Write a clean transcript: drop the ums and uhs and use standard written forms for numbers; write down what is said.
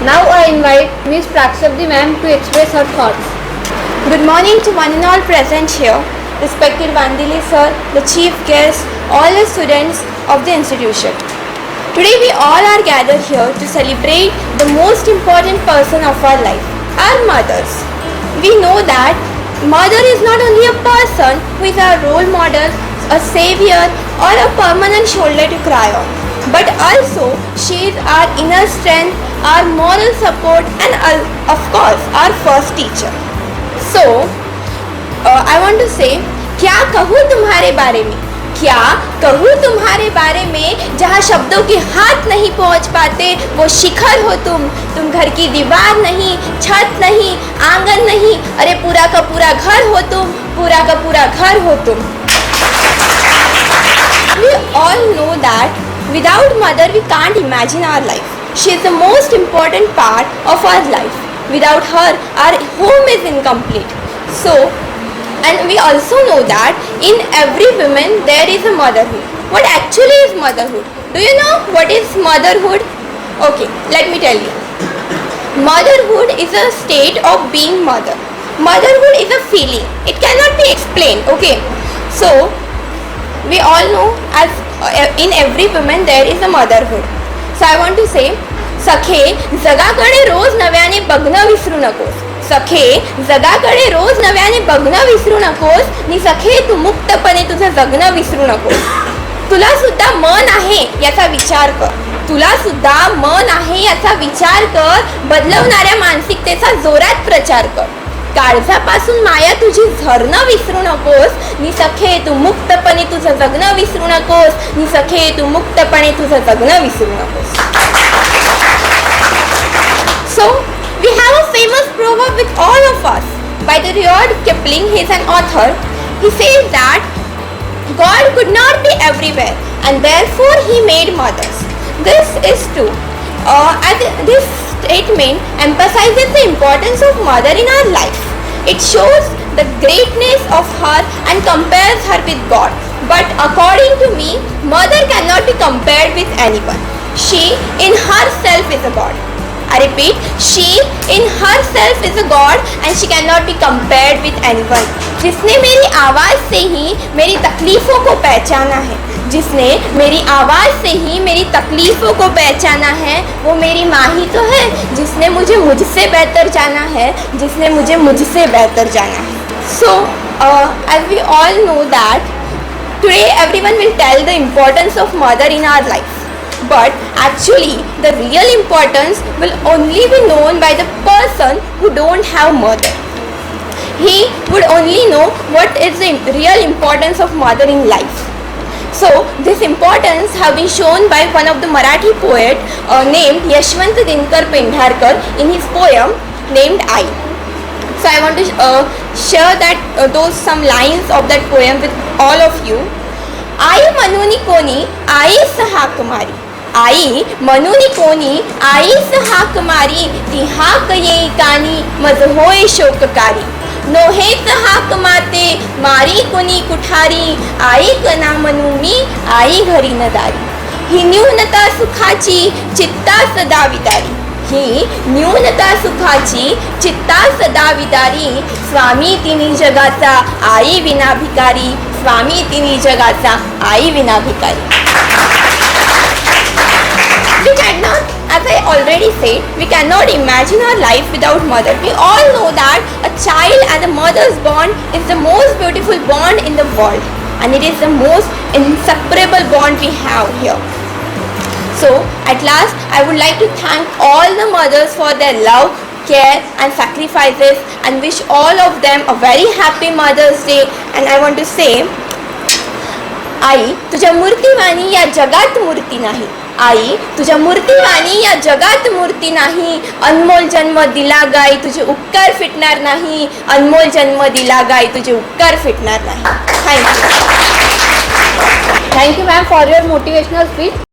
Now I invite Ms. Prakshabdi ma'am to express her thoughts. Good morning to one and all present here, respected Vandili sir, the chief guest, all the students of the institution. Today we all are gathered here to celebrate the most important person of our life, our mothers. We know that mother is not only a person who is our role model, a savior or a permanent shoulder to cry on, but also she is our inner strength, our moral support and of course our first teacher. So, I want to say, क्या कहूँ तुम्हारे बारे में, क्या कहूँ तुम्हारे बारे में, जहाँ शब्दों के हाथ नहीं पहुँच पाते वो शिखर हो तुम घर की दीवार नहीं, छत नहीं, आंगन नहीं, अरे पूरा का पूरा घर हो तुम, पूरा का पूरा घर हो तुम. We all know that without mother we can't imagine our life. She is the most important part of our life. Without her, our home is incomplete. So, and we also know that in every woman there is a motherhood. What actually is motherhood? Do you know what is motherhood? Okay, let me tell you. Motherhood is a state of being mother. Motherhood is a feeling. It cannot be explained. Okay, so we all know as in every woman there is a motherhood. So I want to say, सखे जगाकडे रोज नव्याने बघणं विसरू नकोस, सखे जगाकडे रोज नव्याने बघणं विसरू नकोस, नि सखे तू मुक्तपणे तुझं जगणं विसरू नकोस. तुला सुद्धा मन आहे याचा विचार कर, तुला सुद्धा मन आहे याचा विचार कर, बदलवणाऱ्या मानसिकतेचा जोरात प्रचार कर. काळजापासून माया तुझी झरणं विसरू नकोस, नि सखे तू मुक्तपणे तुझं जगणं विसरू नकोस, नि सखे तू मुक्तपणे तुझं जगणं विसरू नकोस. So, we have a famous proverb with all of us by the Rudyard Kipling. He is an author. He says that God could not be everywhere and therefore he made mothers. This is true. This statement emphasizes the importance of mother in our life. It shows the greatness of her and compares her with God. But according to me, mother cannot be compared with anyone. She in herself is a God. I repeat, she in herself is a God and she cannot be compared with anyone. जिसने मेरी आवाज़ से ही मेरी तकलीफ़ों को पहचाना है, जिसने मेरी आवाज़ से ही मेरी तकलीफ़ों को पहचाना है, वो मेरी माँ ही तो है, जिसने मुझे मुझसे बेहतर जाना है, जिसने मुझे मुझसे बेहतर जाना है. So, as we all know that today everyone will tell the importance of mother in our life. But actually the real importance will only be known by the person who don't have mother. He would only know what is the real importance of mother in life. So this importance have been shown by one of the Marathi poet named Yashwant Dinkar Pendharkar in his poem named I. So I want to share that those some lines of that poem with all of you. आई म्हणूनी कोणी ice हाक मारी, आई म्हणूनी कोणी ice हाक मारी, ती हाक येई कानी मज होय शोककारी. नोहेच हाक माते मारी कुणी कुठारी, आई कना म्हणू मी आई घरी न दारी. ही न्यूनता सुखाची चित्ता सदा विदारी, ही न्यूनता सुखाची चित्ता सदा विदारी. स्वामी तिन्ही जगाचा आई विना भिकारी, स्वामी तिन्ही जगाचा आई विना भिकारी. We cannot, as I already said, we cannot imagine our life without mother. We all know that a child and a mother's bond is the most beautiful bond in the world, and it is the most inseparable bond we have here. So, at last, I would like to thank all the mothers for their love, care and sacrifices and wish all of them a very happy Mother's Day. And I want to say, आई तुझ्या मूर्तिवाणी या जगात मूर्ती नाही, आई तुझ्या मूर्तिवाणी या जगात मूर्ती नाही. अनमोल जन्म दिला गाई तुझे उपकार फिटणार नाही, अनमोल जन्म दिला गाई तुझे उपकार फिटणार नाही. Thank you. Thank you ma'am for your motivational speech.